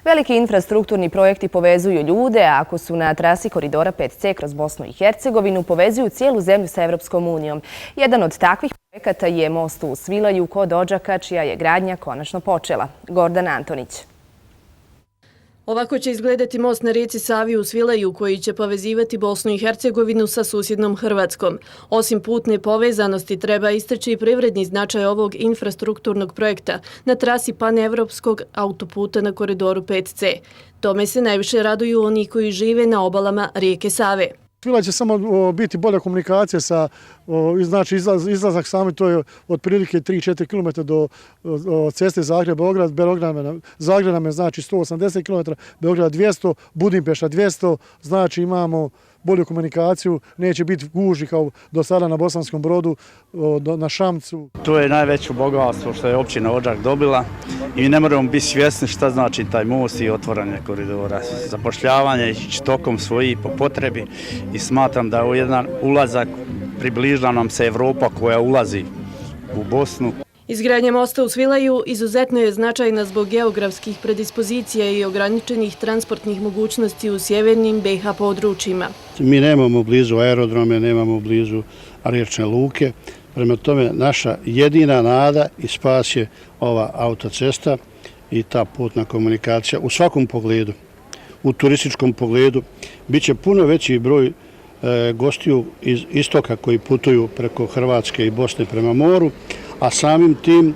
Veliki infrastrukturni projekti povezuju ljude, a ako su na trasi koridora 5C kroz Bosnu i Hercegovinu, povezuju cijelu zemlju sa Evropskom unijom. Jedan od takvih projekata je most u Svilaju kod Odžaka, čija je gradnja konačno počela. Gordana Antonić. Ovako će izgledati most na rijeci Savi u Svilaju, koji će povezivati Bosnu i Hercegovinu sa susjednom Hrvatskom. Osim putne povezanosti, treba istaći i privredni značaj ovog infrastrukturnog projekta na trasi panevropskog autoputa na koridoru 5C. Tome se najviše raduju oni koji žive na obalama rijeke Save. Svilaj će samo biti bolja komunikacija sa, znači izlazak sami, to je otprilike 3-4 km do ceste Zagreb-Beograd. Zagreb nam je znači 180 km, Beograd 200, Budimpešta 200, znači imamo bolju komunikaciju, neće biti gužvi kao do sada na Bosanskom Brodu, na Šamcu. To je najveće bogatstvo što je općina Odžak dobila i ne moramo biti svjesni šta znači taj most i otvaranje koridora. Zapošljavanje ići tokom svojih po potrebi i smatram da je jedan ulazak, približila nam se Evropa koja ulazi u Bosnu. Izgradnja mosta u Svilaju izuzetno je značajna zbog geografskih predispozicija i ograničenih transportnih mogućnosti u sjevernim BiH područjima. Mi nemamo blizu aerodrome, nemamo blizu riječne luke. Prema tome, naša jedina nada i spas je ova autocesta i ta putna komunikacija u svakom pogledu. U turističkom pogledu biće puno veći broj gostiju iz istoka koji putuju preko Hrvatske i Bosne prema moru, a samim tim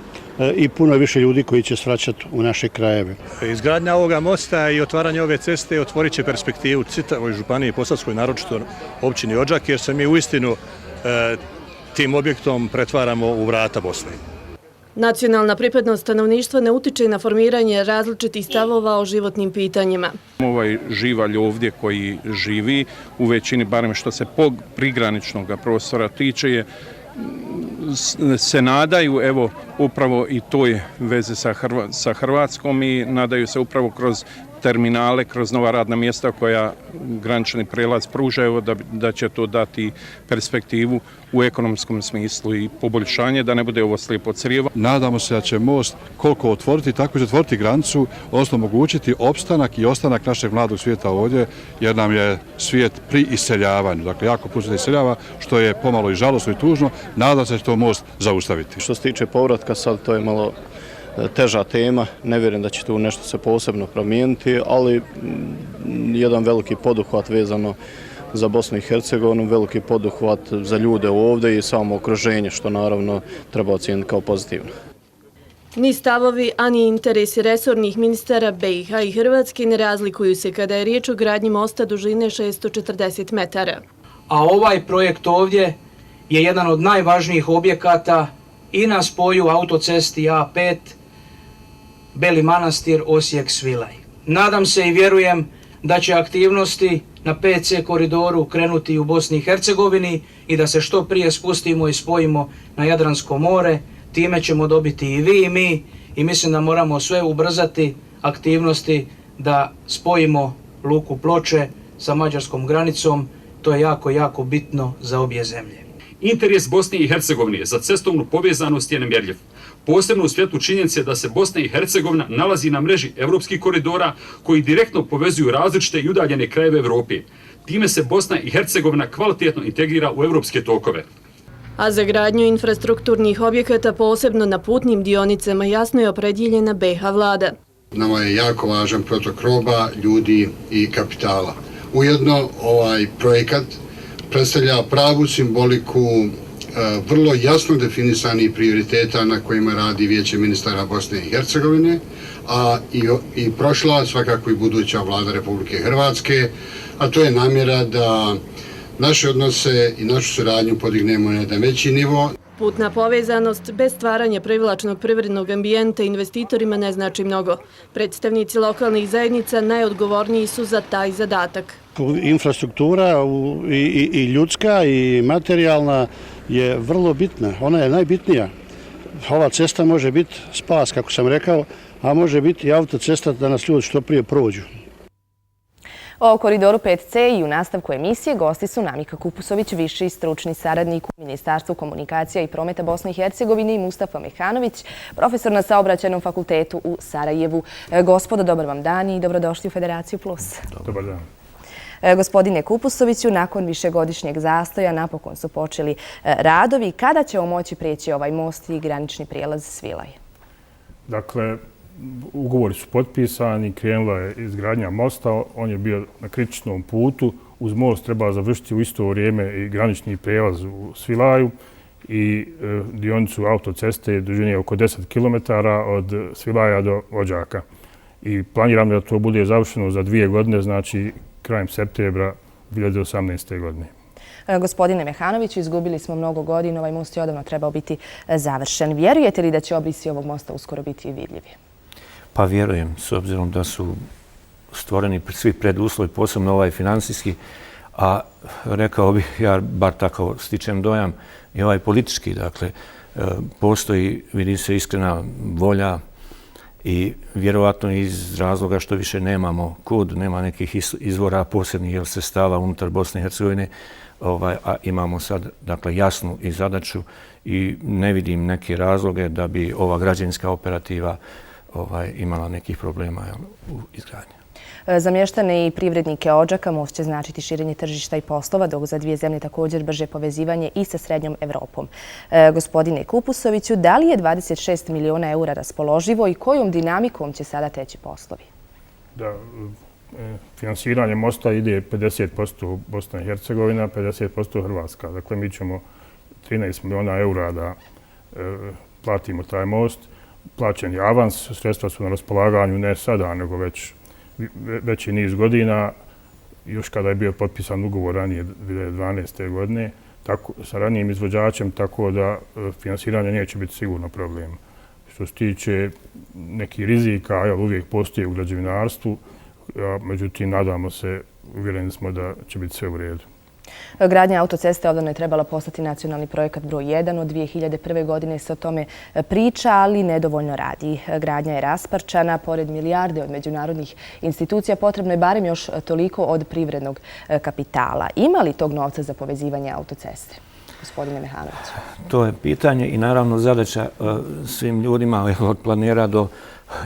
i puno više ljudi koji će svraćati u naše krajeve. Izgradnja ovoga mosta i otvaranje ove ceste otvorit će perspektivu čitavoj županiji Posavskoj, naročito općini Odžak, jer se mi uistinu tim objektom pretvaramo u vrata Bosne. Nacionalna pripadnost stanovništva ne utiče na formiranje različitih stavova o životnim pitanjima. Ovaj živalj ovdje koji živi u većini, barem što se prigraničnog prostora tiče, se nadaju evo upravo i toj vezi sa Hrvatskom i nadaju se upravo kroz terminale, kroz nova radna mjesta koja granični prijelaz pružaju, da će to dati perspektivu u ekonomskom smislu i poboljšanje, da ne bude ovo slijepo crijevo. Nadamo se da će most koliko otvoriti, tako će otvoriti granicu, odnosno omogućiti opstanak i ostanak našeg mladog svijeta ovdje, jer nam je svijet pri iseljavanju. Dakle, jako puno se iseljava, što je pomalo i žalosno i tužno. Nadam se da će to most zaustaviti. Što se tiče povratka, sad to je malo teža tema, ne vjerujem da će tu nešto se posebno promijeniti, ali jedan veliki poduhvat vezano za Bosnu i Hercegovinu, veliki poduhvat za ljude ovdje i samo okruženje, što naravno treba ocijeniti kao pozitivno. Ni stavovi, ani interesi resornih ministara BiH i Hrvatske ne razlikuju se kada je riječ o gradnji mosta dužine 640 metara. A ovaj projekt ovdje je jedan od najvažnijih objekata i na spoju autocesti A5 Beli Manastir, Osijek, Svilaj. Nadam se i vjerujem da će aktivnosti na 5C koridoru krenuti u Bosni i Hercegovini i da se što prije spustimo i spojimo na Jadransko more. Time ćemo dobiti i vi i mi i mislim da moramo sve ubrzati aktivnosti da spojimo luku Ploče sa mađarskom granicom. To je jako, jako bitno za obje zemlje. Interes Bosne i Hercegovine za cestovnu povezanost je nemjerljiv. Posebno u svjetlu činjenice da se Bosna i Hercegovina nalazi na mreži evropskih koridora koji direktno povezuju različite i udaljene krajeve Evrope. Time se Bosna i Hercegovina kvalitetno integrira u evropske tokove. A za gradnju infrastrukturnih objekata, posebno na putnim dionicama, jasno je opredjeljena BiH vlada. Nama je jako važan protok roba, ljudi i kapitala. Ujedno ovaj projekat predstavlja pravu simboliku vrlo jasno definisanih prioriteta na kojima radi Vijeće ministara Bosne i Hercegovine, a i prošla, svakako i buduća vlada Republike Hrvatske, a to je namjera da naše odnose i našu suradnju podignemo na jedan veći nivo. Putna povezanost bez stvaranja privlačnog privrednog ambijenta investitorima ne znači mnogo. Predstavnici lokalnih zajednica najodgovorniji su za taj zadatak. Infrastruktura i ljudska i materijalna je vrlo bitna. Ona je najbitnija. Ova cesta može biti spas, kako sam rekao, a može biti i autocesta da nas ljudi što prije prođu. O koridoru 5C i u nastavku emisije gosti su Namika Kupusović, viši stručni saradnik u Ministarstvu komunikacija i prometa Bosne i Hercegovine, i Mustafa Mehanović, profesor na Saobraćajnom fakultetu u Sarajevu. Gospodo, dobar vam dan i dobrodošli u Federaciju Plus. Dobar dan. Gospodine Kupusoviću, nakon višegodišnjeg zastoja napokon su počeli radovi. Kada ćemo moći prijeći ovaj most i granični prijelaz Svilaj? Dakle, ugovori su potpisani, krenula je izgradnja mosta, on je bio na kritičnom putu. Uz most treba završiti u isto vrijeme i granični prijelaz u Svilaju i dionicu autoceste dužine oko 10 km od Svilaja do Odžaka. I planiramo da to bude završeno za 2 godine, znači krajem septembra 2018. godine. Gospodine Mehanoviću, izgubili smo mnogo godina, ovaj most je odavno trebao biti završen. Vjerujete li da će obrisi ovog mosta uskoro biti vidljivi? Pa vjerujem, s obzirom da su stvoreni svi preduslovi, posebno ovaj financijski, a rekao bih, ja bar tako stičem dojam, i ovaj politički. Dakle, postoji, vidi se, iskrena volja i vjerovatno iz razloga što više nemamo nema nekih izvora posebnih sredstava unutar Bosne i Hercegovine, a imamo sad jasnu i zadaću i ne vidim neke razloge da bi ova građevinska operativa imala nekih problema u izgradnji. Za mještane i privrednike Odžaka most će značiti širenje tržišta i poslova, dok za dvije zemlje također brže povezivanje i sa srednjom Evropom. Gospodine Kupusoviću, da li je 26 miliona eura raspoloživo i kojom dinamikom će sada teći poslovi? Da, finansiranje mosta ide 50% Bosna i Hercegovina, 50% Hrvatska. Dakle, mi ćemo 13 miliona eura da platimo taj most. Plaćen je avans, sredstva su na raspolaganju ne sada, nego veći niz godina, još kada je bio potpisan ugovor ranije 2012. godine, sa ranijim izvođačem, tako da finansiranje neće biti sigurno problem. Što se tiče nekih rizika, uvijek postoji u građevinarstvu, međutim, nadamo se, uvjereni smo da će biti sve u redu. Gradnja autoceste odavno je trebala postati nacionalni projekat broj 1. Od 2001. godine se o tome priča, ali nedovoljno radi. Gradnja je rasparčana, pored milijarde od međunarodnih institucija, potrebno je barem još toliko od privrednog kapitala. Ima li tog novca za povezivanje autoceste? Gospodine Mehanović. To je pitanje i naravno zadaća svim ljudima od planera do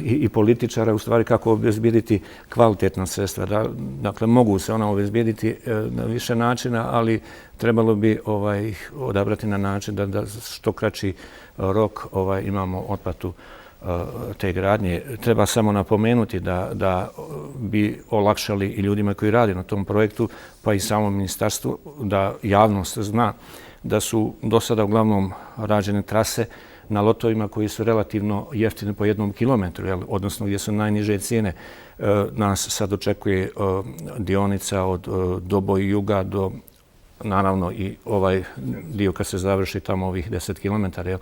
i političara, u stvari kako obezbijediti kvalitetna sredstva. Dakle, mogu se ona obezbijediti na više načina, ali trebalo bi ih odabrati na način da što kraći rok imamo otplatu te gradnje. Treba samo napomenuti da bi olakšali i ljudima koji rade na tom projektu, pa i samom ministarstvu, da javnost zna da su do sada uglavnom rađene trase na lotovima koji su relativno jeftini po 1 kilometru, odnosno gdje su najniže cijene. Nas sad očekuje dionica od Doboj juga do, naravno, i ovaj dio kad se završi tamo ovih 10 kilometara,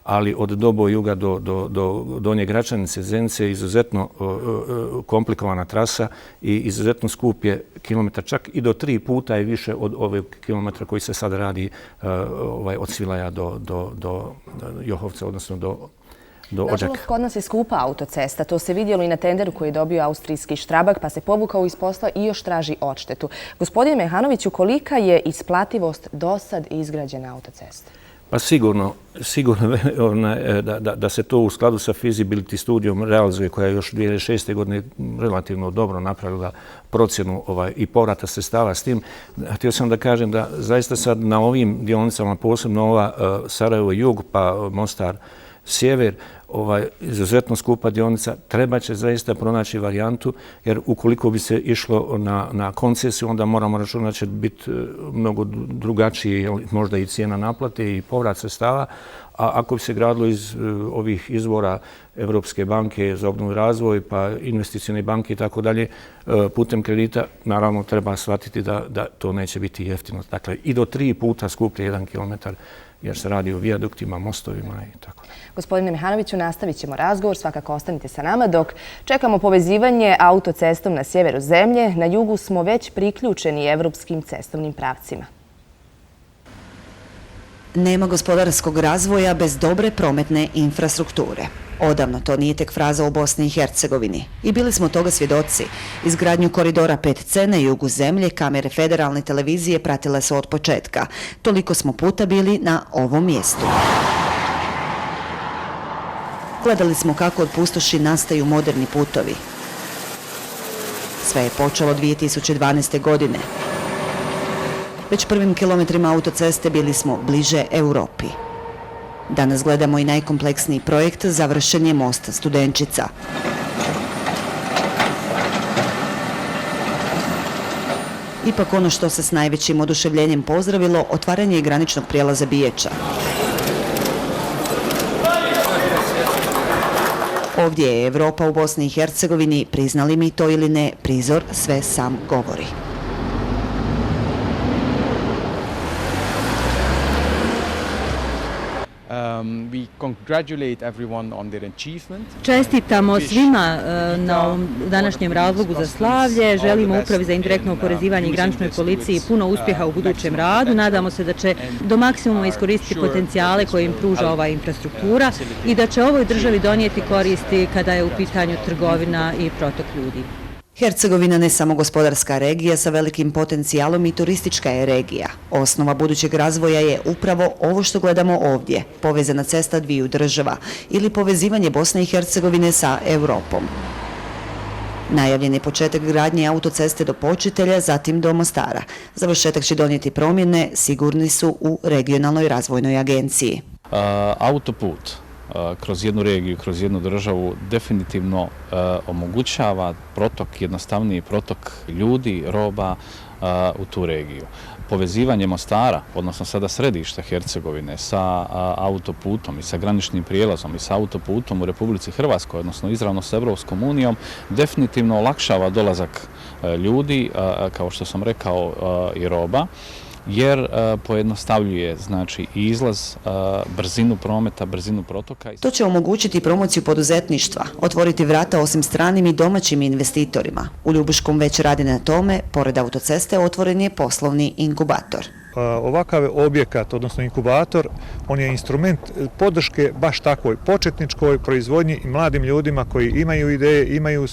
ali od Doboj juga do Donje Gračanice, Zenice je izuzetno komplikovana trasa i izuzetno skup je kilometar, čak i do 3 puta je više od ovog kilometra koji se sad radi od Svilaja do Johovca, odnosno do Odžaka. Nažalost, kod nas je skupa autocesta. To se vidjelo i na tenderu koji je dobio austrijski Strabag, pa se povukao iz posla i još traži odštetu. Gospodine Mehanoviću, kolika je isplativost do sad izgrađene autoceste? Pa sigurno da se to u skladu sa feasibility studijom realizuje, koja je još 2006. godine relativno dobro napravila procjenu i povrata sredstava s tim. Htio sam da kažem da zaista sad na ovim dionicama, posebno ova Sarajevo jug pa Mostar sjever, izuzetno skupa dionica, treba će zaista pronaći varijantu, jer ukoliko bi se išlo na koncesiju, onda moramo računati da će biti mnogo drugačije, možda i cijena naplate i povrat sredstava, a ako bi se gradilo iz ovih izvora Evropske banke za obnovu i razvoj, pa investicione banke i tako dalje, putem kredita, naravno treba shvatiti da to neće biti jeftino. Dakle, i do 3 puta skuplje 1 kilometar, jer se radi o vijaduktima, mostovima i tako. Gospodine Mehanoviću, nastavit ćemo razgovor, svakako ostanite sa nama dok čekamo povezivanje autocestom na sjeveru zemlje. Na jugu smo već priključeni evropskim cestovnim pravcima. Nema gospodarskog razvoja bez dobre prometne infrastrukture. Odavno to nije tek fraza u Bosni i Hercegovini. I bili smo toga svjedoci. Izgradnju koridora 5C na jugu zemlje kamere federalne televizije pratile su od početka. Toliko smo puta bili na ovom mjestu. Gledali smo kako od pustoši nastaju moderni putovi. Sve je počelo 2012. godine. Već prvim kilometrima autoceste bili smo bliže Europi. Danas gledamo i najkompleksniji projekt, završen je most Studenčica. Ipak ono što se s najvećim oduševljenjem pozdravilo, otvaranje je graničnog prijelaza Biječa. Ovdje je Europa u Bosni i Hercegovini, priznali mi to ili ne, prizor sve sam govori. Čestitamo svima na ovom današnjem razlogu za slavlje. Želimo Upravi za indirektno oporezivanje i graničnoj policiji puno uspjeha u budućem radu. Nadamo se da će do maksimuma iskoristiti potencijale koje im pruža ova infrastruktura i da će ovoj državi donijeti koristi kada je u pitanju trgovina i protok ljudi. Hercegovina ne samo gospodarska regija sa velikim potencijalom i turistička je regija. Osnova budućeg razvoja je upravo ovo što gledamo ovdje, povezana cesta dviju država ili povezivanje Bosne i Hercegovine sa Europom. Najavljen je početak gradnje autoceste do Počitelja, zatim do Mostara. Završetak će donijeti promjene, sigurni su u regionalnoj razvojnoj agenciji. Autoput kroz jednu regiju, kroz jednu državu definitivno omogućava protok, jednostavniji protok ljudi, roba u tu regiju. Povezivanje Mostara, odnosno sada središta Hercegovine sa autoputom i sa graničnim prijelazom i sa autoputom u Republici Hrvatskoj, odnosno izravno sa Evropskom unijom, definitivno olakšava dolazak ljudi, kao što sam rekao, i roba, jer pojednostavljuje znači izlaz, brzinu prometa, brzinu protoka. To će omogućiti promociju poduzetništva, otvoriti vrata osim stranim i domaćim investitorima. U Ljubuškom već radi na tome, pored autoceste otvoren je poslovni inkubator. Ovakav objekat, odnosno inkubator, on je instrument podrške baš takvoj početničkoj proizvodnji i mladim ljudima koji imaju ideje, imaju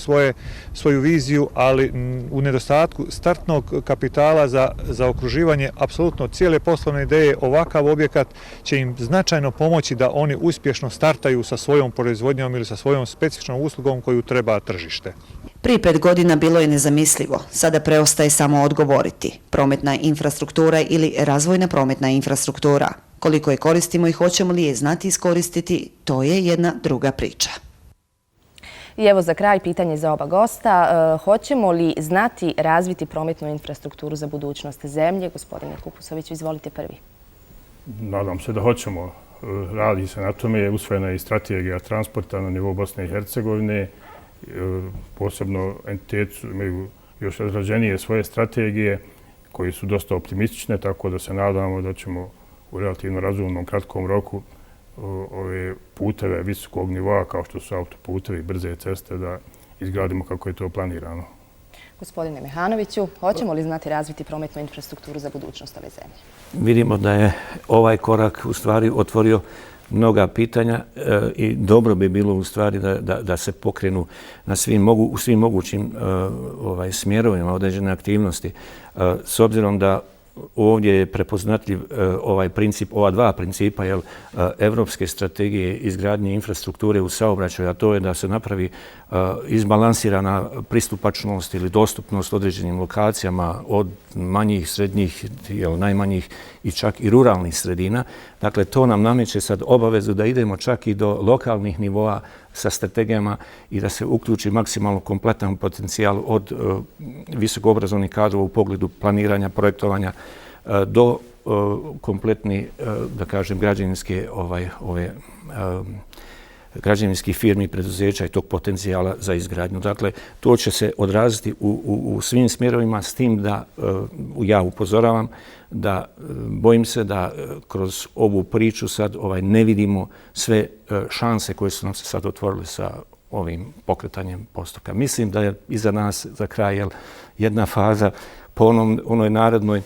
svoju viziju, ali u nedostatku startnog kapitala za okruživanje apsolutno cijele poslovne ideje, ovakav objekat će im značajno pomoći da oni uspješno startaju sa svojom proizvodnjom ili sa svojom specifičnom uslugom koju treba tržište. Prije 5 godina bilo je nezamislivo, sada preostaje samo odgovoriti. Prometna infrastruktura ili razvojna prometna infrastruktura. Koliko je koristimo i hoćemo li je znati iskoristiti, to je jedna druga priča. I evo za kraj pitanje za oba gosta. Hoćemo li znati razviti prometnu infrastrukturu za budućnost zemlje? Gospodine Kupusoviću, izvolite prvi. Nadam se da hoćemo. Radi se na tome, usvojena je i strategija transporta na nivou Bosne i Hercegovine. Posebno entiteti imaju još razrađenije svoje strategije koje su dosta optimistične, tako da se nadamo da ćemo u relativno razumnom kratkom roku ove puteve visokog nivoa kao što su autoputevi, brze ceste da izgradimo kako je to planirano. Gospodine Mehanoviću, hoćemo li znati razviti prometnu infrastrukturu za budućnost ove zemlje? Vidimo da je ovaj korak u stvari otvorio mnoga pitanja i dobro bi bilo u stvari da se pokrenu u svim mogućim smjerovima određene aktivnosti. S obzirom da ovdje je prepoznatljiv ovaj princip, ova dva principa, evropske strategije izgradnje infrastrukture u saobraćaju, a to je da se napravi izbalansirana pristupačnost ili dostupnost određenim lokacijama od manjih, srednjih, najmanjih i čak i ruralnih sredina. Dakle, to nam nameće sad obavezu da idemo čak i do lokalnih nivoa sa strategijama i da se uključi maksimalno kompletan potencijal od visokoobrazovnih kadrova u pogledu planiranja, projektovanja do kompletni, da kažem, građevinskih firmi, preduzeća i tog potencijala za izgradnju. Dakle, to će se odraziti u svim smjerovima, s tim da ja upozoravam da bojim se da kroz ovu priču sad ne vidimo sve šanse koje su nam se sad otvorile sa ovim pokretanjem postupka. Mislim da je iza nas za kraj jedna faza po onoj narodnoj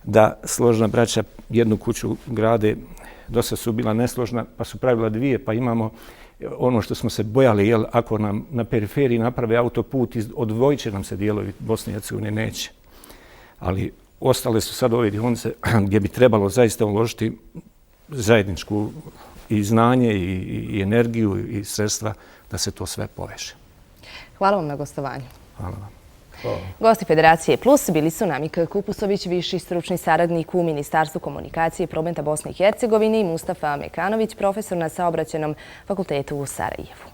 da složna braća jednu kuću grade, dosta su bila nesložna pa su pravila dvije, pa imamo ono što smo se bojali, jel, ako nam na periferiji naprave autoput, odvojit će nam se dijelovi Bosne i Hercegovine, neće. Ali ostale su sad ove dionice gdje bi trebalo zaista uložiti zajedničku i znanje i energiju i sredstva da se to sve poveže. Hvala vam na gostovanju. Hvala vam. Gosti Federacije Plus bili su Namika Kupusović, viši stručni saradnik u Ministarstvu komunikacije i prometa Bosne i Hercegovine, i Mustafa Mekanović, profesor na Saobraćajnom fakultetu u Sarajevu.